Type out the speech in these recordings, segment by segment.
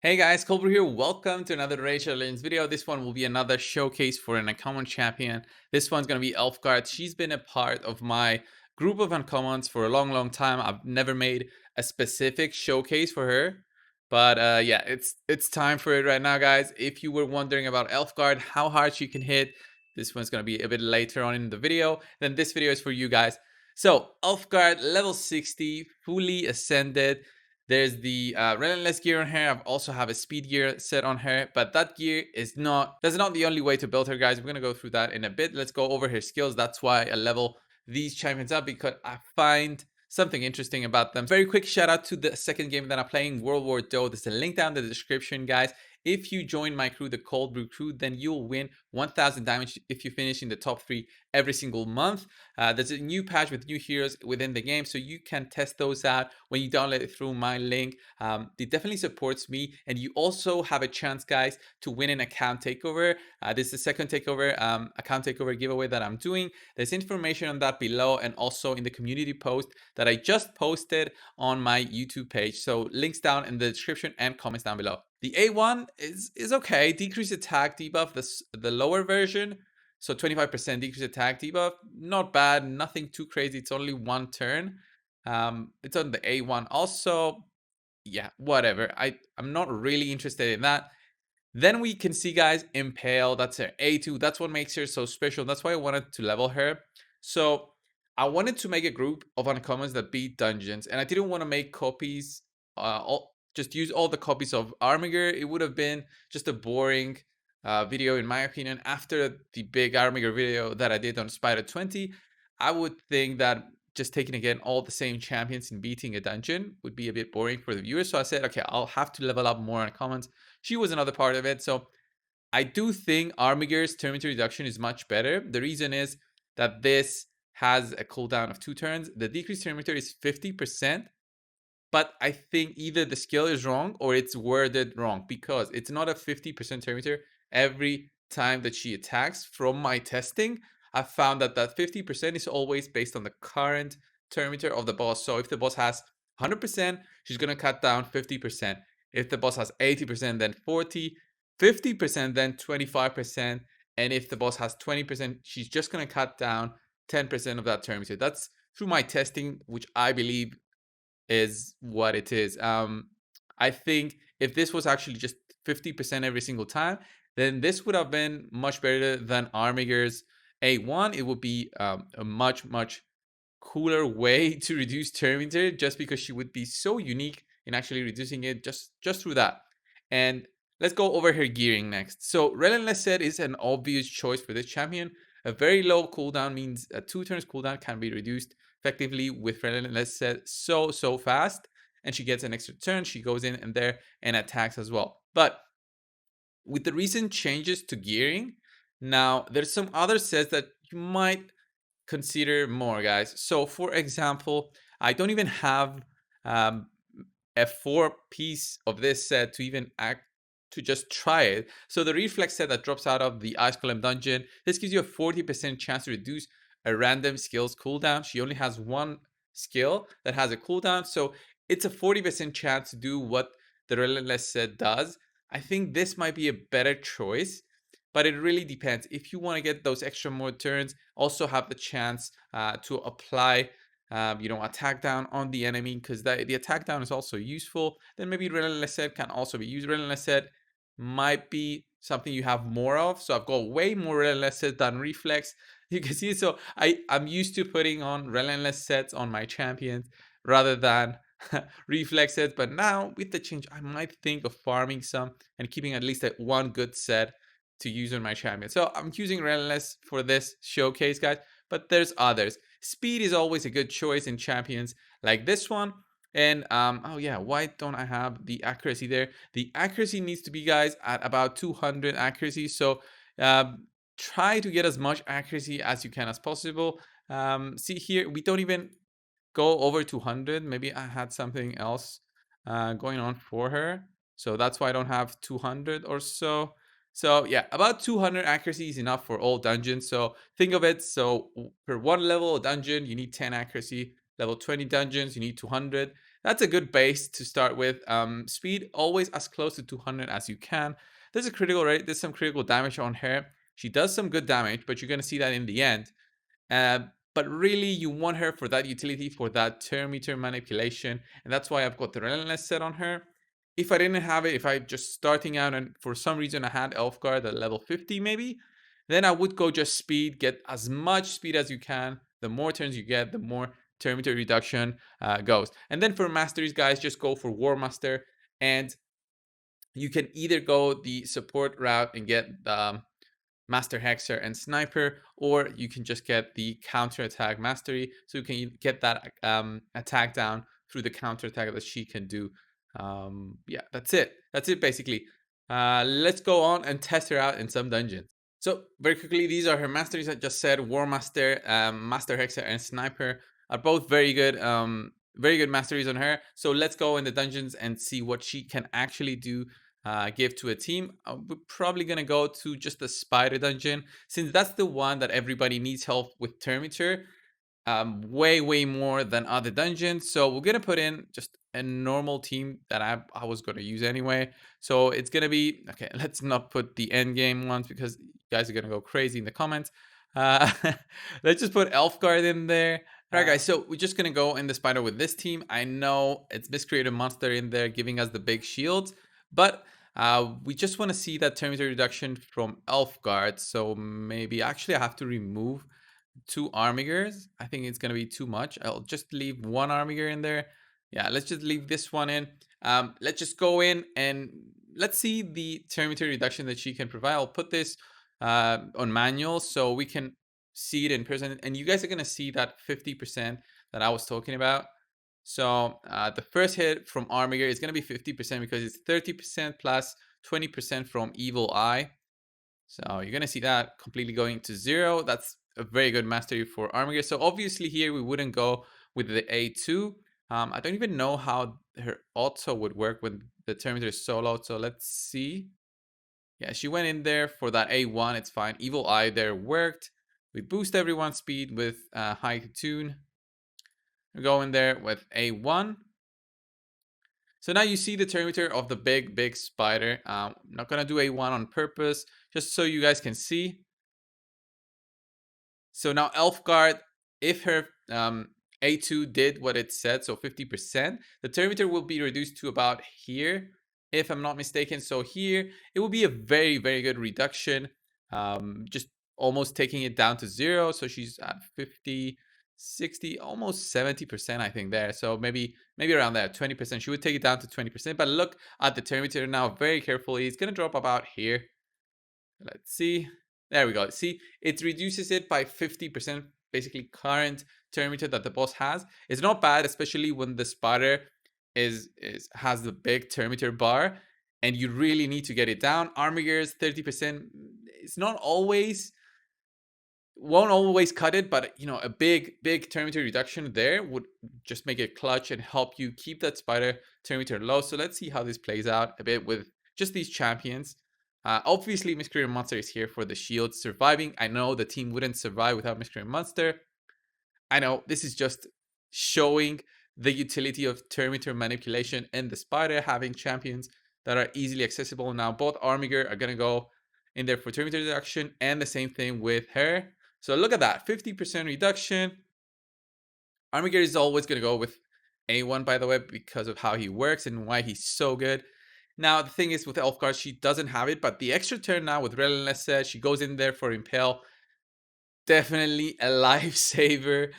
Hey guys, Cold Brew here. Welcome to another Raid Challenge video. This one will be another showcase for an uncommon champion. This one's going to be ELFGUARD. She's been a part of my group of uncommons for a long time. I've never made a specific showcase for her. But yeah, it's time for it right now, guys. If you were wondering about ELFGUARD, how hard she can hit, this one's going to be a bit later on in the video. Then this video is for you guys. So, ELFGUARD, level 60, fully ascended. There's the relentless gear on her. I also have a speed gear set on her, but that gear is that's not the only way to build her, guys. We're gonna go through that in a bit. Let's go over her skills. That's why I level these champions up, because I find something interesting about them. Very quick shout out to the second game that I'm playing, World War II. There's a link down in the description, guys. If you join my crew, the Cold Brew Crew, then you'll win 1000 damage if you finish in the top 3 every single month. There's a new patch with new heroes within the game, so you can test those out when you download it through my link. It definitely supports me, and you also have a chance, guys, to win an account takeover. This is the second takeover, account takeover giveaway that I'm doing. There's information on that below, and also in the community post that I just posted on my YouTube page. So links down in the description and comments down below. The A1 is okay. Decrease attack debuff, the lower version. So 25% decrease attack debuff, not bad, nothing too crazy. It's only one turn. It's on the A1 also. Yeah, whatever. I'm not really interested in that. Then we can see, guys, Impale. That's her A2. That's what makes her so special. That's why I wanted to level her. So I wanted to make a group of uncommons that beat dungeons, and I didn't want to make copies. Just use all the copies of Armiger. It would have been just a boring video, in my opinion. After the big Armiger video that I did on Spider 20, I would think that just taking again all the same champions and beating a dungeon would be a bit boring for the viewers. So I said, okay, I'll have to level up more uncommons. She was another part of it. So I do think Armiger's turn reduction is much better. The reason is that this has a cooldown of 2 turns. The decreased turn is 50%. But I think either the skill is wrong or it's worded wrong, because it's not a 50% turn every time that she attacks. From my testing, I found that 50% is always based on the current turn of the boss. So if the boss has 100%, she's going to cut down 50%. If the boss has 80%, then 40, 50%, then 25%. And if the boss has 20%, she's just going to cut down 10% of that turn. That's through my testing, which I believe is what it is. I think if this was actually just 50% every single time, then this would have been much better than Armiger's A1. It would be a much cooler way to reduce turn just because she would be so unique in actually reducing it just through that. And let's go over her gearing next. So Relentless Set is an obvious choice for this champion. A very low cooldown means a 2 turns cooldown can be reduced effectively with Relentless Set so fast, and she gets an extra turn. She goes in and there and attacks as well. But with the recent changes to gearing, now there's some other sets that you might consider more, guys. So for example, I don't even have a 4-piece of this set to even just try it. So the reflex set that drops out of the Ice Golem dungeon, this gives you a 40% chance to reduce a random skill's cooldown. She only has one skill that has a cooldown, so it's a 40% chance to do what the Relentless set does. I think this might be a better choice, but it really depends. If you want to get those extra more turns, also have the chance to apply attack down on the enemy, because the attack down is also useful, then maybe Relentless Set can also be used. Relentless Set might be something you have more of. So I've got way more Relentless Set than Reflex. You can see, so I'm used to putting on Relentless Sets on my champions rather than Reflex sets. But now with the change, I might think of farming some and keeping at least one good set to use on my champion. So I'm using Relentless for this showcase, guys, but there's others. Speed is always a good choice in champions like this one. And oh yeah, why don't I have the accuracy there? The accuracy needs to be, guys, at about 200 accuracy. So try to get as much accuracy as you can as possible. See here, we don't even go over 200. Maybe I had something else going on for her, so that's why I don't have 200 or so. So yeah, about 200 accuracy is enough for all dungeons. So think of it, so per one level of dungeon you need 10 accuracy. Level 20 dungeons you need 200. That's a good base to start with. Speed always as close to 200 as you can. There's a critical rate. There's some critical damage on her. She does some good damage, but you're going to see that in the end. But really, you want her for that utility, for that turn meter manipulation. And that's why I've got the Relentless set on her. If I didn't have it, if I just starting out and for some reason I had ELFGUARD at level 50 maybe, then I would go just speed, get as much speed as you can. The more turns you get, the more turn meter reduction goes. And then for masteries, guys, just go for War Master. And you can either go the support route and get Master Hexer and Sniper, or you can just get the counter attack mastery, so you can get that attack down through the counter attack that she can do. Yeah, that's it basically. Let's go on and test her out in some dungeons. So very quickly, these are her masteries. I just said War Master, Master Hexer, and Sniper are both very good masteries on her. So let's go in the dungeons and see what she can actually do. Give to a team. We're probably gonna go to just the spider dungeon, since that's the one that everybody needs help with turn meter, way more than other dungeons. So we're gonna put in just a normal team that I was gonna use anyway. So it's gonna be okay. Let's not put the end game ones because you guys are gonna go crazy in the comments. Uh, let's just put ELFGUARD in there. All right, guys, so we're just gonna go in the spider with this team. I know it's miscreated monster in there giving us the big shields, but we just want to see that turn meter reduction from ELFGUARD. So maybe actually I have to remove 2 Armigers. I think it's going to be too much. I'll just leave 1 Armiger in there. Yeah, let's just leave this one in. Let's just go in and let's see the turn meter reduction that she can provide. I'll put this on manual so we can see it in person. And you guys are going to see that 50% that I was talking about. So the first hit from Armiger is going to be 50% because it's 30% plus 20% from Evil Eye. So you're going to see that completely going to 0. That's a very good mastery for Armiger. So obviously here we wouldn't go with the A2. I don't even know how her auto would work when the turn meter is so low. So let's see. Yeah, she went in there for that A1. It's fine. Evil Eye there worked. We boost everyone's speed with high tune. We go in there with A1. So now you see the turn meter of the big spider. I'm not going to do A1 on purpose, just so you guys can see. So now ELFGUARD, if her A2 did what it said, so 50%, the turn meter will be reduced to about here, if I'm not mistaken. So here, it will be a very good reduction, just almost taking it down to 0. So she's at 50, 60, almost 70%, I think there. So maybe around there, 20%. She would take it down to 20%. But look at the turn meter now very carefully. It's going to drop about here. Let's see. There we go. See, it reduces it by 50%, basically current turn meter that the boss has. It's not bad, especially when the spider has the big turn meter bar and you really need to get it down. Armiger's 30%. It's not always, won't always cut it, but you know, a big turn meter reduction there would just make it clutch and help you keep that spider turn meter low. So let's see how this plays out a bit with just these champions. Obviously, Miscreant Monster is here for the shield surviving. I know the team wouldn't survive without Miscreant Monster. I know this is just showing the utility of turn meter manipulation and the spider having champions that are easily accessible. Now, both Armiger are going to go in there for turn meter reduction, and the same thing with her. So look at that, 50% reduction. Armiger is always going to go with A1, by the way, because of how he works and why he's so good. Now, the thing is with ELFGUARD, she doesn't have it, but the extra turn now with Relentless, she goes in there for Impale. Definitely a lifesaver.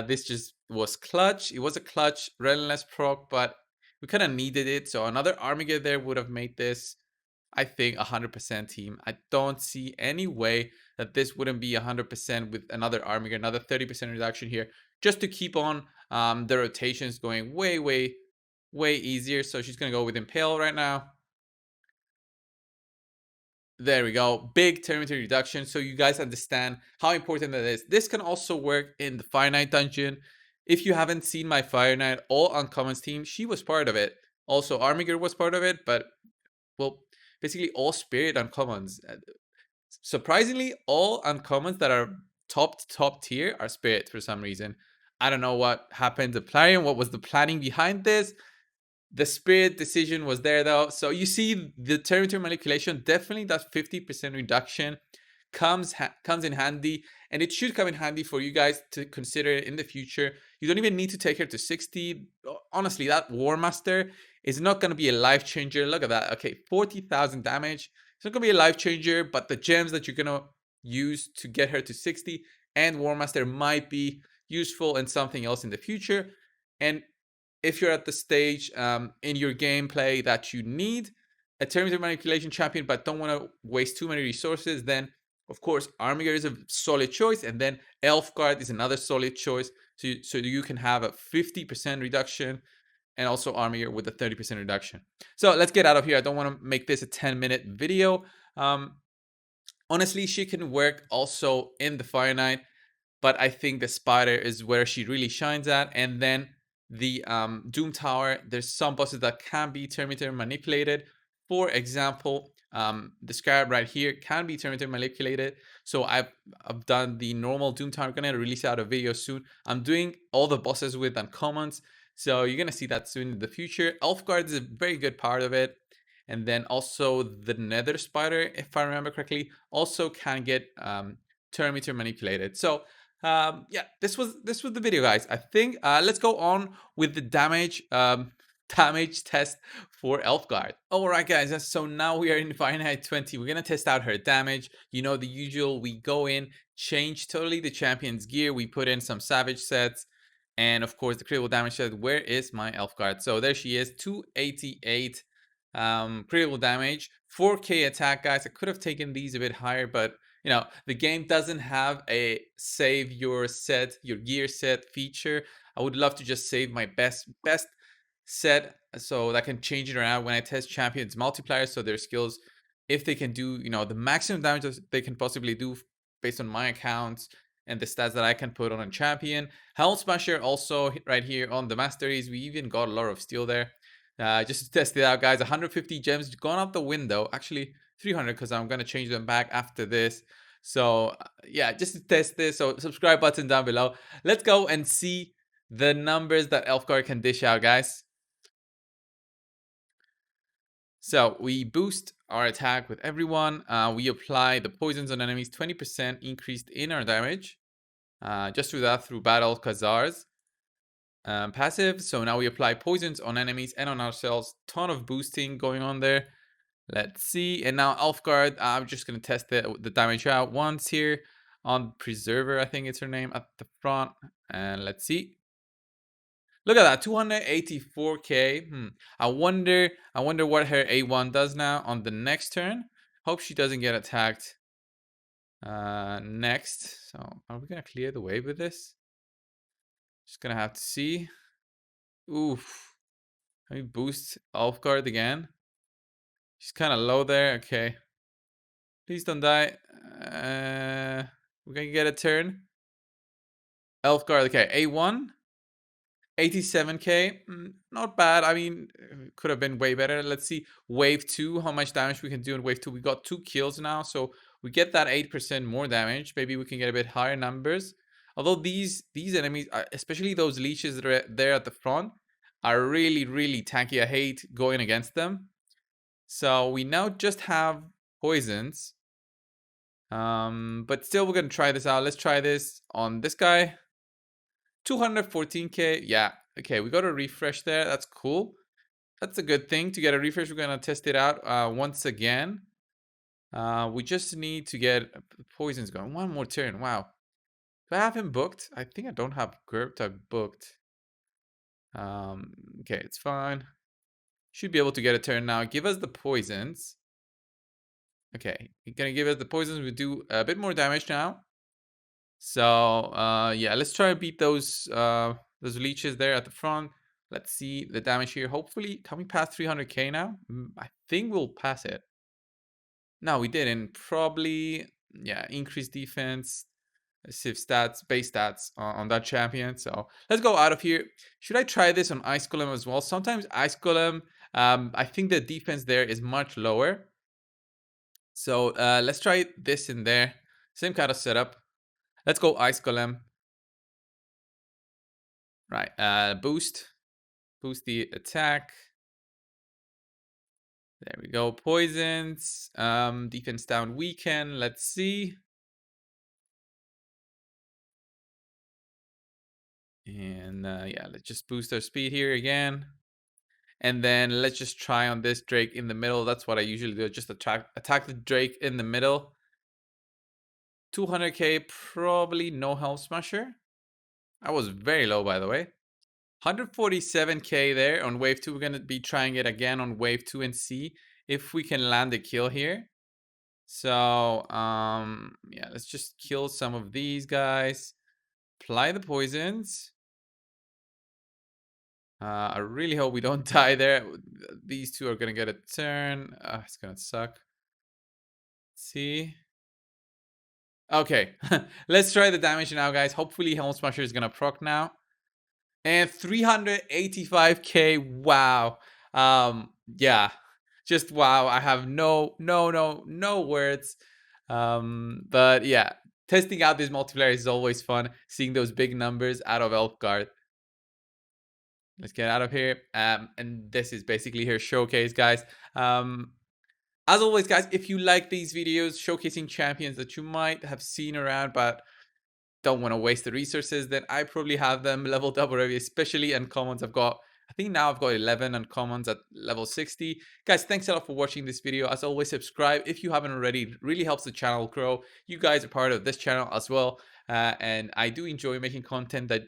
This just was clutch. It was a clutch Relentless proc, but we kind of needed it. So another Armiger there would have made this, I think, 100% team. I don't see any way that this wouldn't be 100% with another Armiger, another 30% reduction here, just to keep on the rotations going way easier. So she's going to go with Impale right now. There we go. Big turn meter reduction. So you guys understand how important that is. This can also work in the Fire Knight dungeon. If you haven't seen my Fire Knight all uncommons team, she was part of it. Also, Armiger was part of it, but well, basically all spirit uncommons. Surprisingly, all uncommons that are top tier are spirit for some reason. I don't know what happened to Plarium. What was the planning behind this? The spirit decision was there though. So you see the territory manipulation, definitely that 50% reduction comes in handy, and it should come in handy for you guys to consider in the future. You don't even need to take her to 60. Honestly, that War Master is not going to be a life changer. Look at that. Okay, 40,000 damage. It's not going to be a life changer, but the gems that you're going to use to get her to 60 and War Master might be useful in something else in the future. And if you're at the stage in your gameplay that you need a territory manipulation champion but don't want to waste too many resources, then of course Armiger is a solid choice, and then ELFGUARD is another solid choice. So you can have a 50% reduction and also Armiger with a 30% reduction. So let's get out of here. I don't want to make this a 10-minute video. Honestly, she can work also in the Fire Knight, but I think the Spider is where she really shines at. And then the Doom Tower, there's some bosses that can be Terminator manipulated. For example, the Scarab right here can be Terminator manipulated. So I've done the normal Doom Tower. I'm gonna release out a video soon. I'm doing all the bosses with uncommons, so you're gonna see that soon in the future. ELFGUARD is a very good part of it. And then also the Nether Spider, if I remember correctly, also can get Terminator manipulated. So yeah, this was the video, guys. I think let's go on with the damage damage test for ELFGUARD. All right, guys, so now we are in Fahrenheit 20. We're gonna test out her damage. You know, the usual, we go in, change totally the champion's gear, we put in some savage sets, and of course the critical damage set. Where is my ELFGUARD? So there she is, 288 critical damage, 4k attack, guys. I could have taken these a bit higher, but you know, the game doesn't have a save your gear set feature. I would love to just save my best set so that I can change it around when I test champions multipliers, so their skills, if they can do, you know, the maximum damage they can possibly do based on my accounts and the stats that I can put on a champion. Helm Smasher also right here on the masteries. We even got a lot of steel there. Just to test it out, guys. 150 gems gone out the window. Actually 300, because I'm gonna change them back after this. So yeah, just to test this. So subscribe button down below. Let's go and see the numbers that ELFGUARD can dish out, guys. So we boost our attack with everyone. We apply the poisons on enemies, 20% increased in our damage. Just through that, through battle Khazars. Passive. So now we apply poisons on enemies and on ourselves. Ton of boosting going on there. Let's see. And now ELFGUARD, I'm just going to test the damage out once here on Preserver, I think it's her name, at the front. And let's see. Look at that, 284k. I wonder what her A1 does now on the next turn. Hope she doesn't get attacked next. So are we going to clear the wave with this? Just going to have to see. Oof. Let me boost ELFGUARD again. She's kind of low there. Okay. Please don't die. We're going to get a turn. ELFGUARD. Okay, A1. 87k. Not bad. I mean, could have been way better. Let's see. Wave 2. How much damage we can do in wave 2. We got 2 kills now. So we get that 8% more damage. Maybe we can get a bit higher numbers. Although these enemies, especially those leeches that are there at the front, are really, really tanky. I hate going against them. So we now just have poisons. But still, we're going to try this out. Let's try this on this guy. 214k. Yeah. Okay, we got a refresh there. That's cool. That's a good thing to get a refresh. We're going to test it out once again. We just need to get poisons going. One more turn. Wow. Do I have him booked? I think I don't have Gerb booked. Okay, it's fine. Should be able to get a turn now. Give us the poisons. Okay, you're gonna give us the poisons. We do a bit more damage now. So yeah, let's try and beat those leeches there at the front. Let's see the damage here. Hopefully, can we pass 300k now? I think we'll pass it. No, we didn't. Probably, yeah, increased defense, civ stats, base stats on that champion. So let's go out of here. Should I try this on Ice Golem as well? Sometimes Ice Golem, I think the defense there is much lower. So let's try this in there. Same kind of setup. Let's go Ice Golem. Right. Boost the attack. There we go. Poisons. Defense down weaken. Let's see. And yeah, let's just boost our speed here again. And then let's just try on this Drake in the middle. That's what I usually do. Just attack the Drake in the middle. 200k, probably no Helm Smasher. I was very low, by the way. 147k there on wave 2. We're going to be trying it again on wave 2 and see if we can land a kill here. So, yeah, let's just kill some of these guys. Apply the poisons. I really hope we don't die there. These two are going to get a turn. It's going to suck. Let's see. Okay, let's try the damage now, guys. Hopefully Helm Smasher is going to proc now. And 385k. Wow. Yeah, just wow. I have no words. But yeah, testing out this multiplayer is always fun. Seeing those big numbers out of ELFGUARD. Let's get out of here. And this is basically her showcase, guys. As always, guys, if you like these videos showcasing champions that you might have seen around but don't want to waste the resources, then I probably have them leveled up already, especially uncommons. I think now I've got 11 uncommons at level 60. Guys, thanks a lot for watching this video. As always, subscribe if you haven't already. It really helps the channel grow. You guys are part of this channel as well. And I do enjoy making content that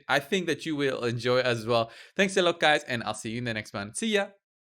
I think that you will enjoy as well. Thanks a lot, guys, and I'll see you in the next one. See ya!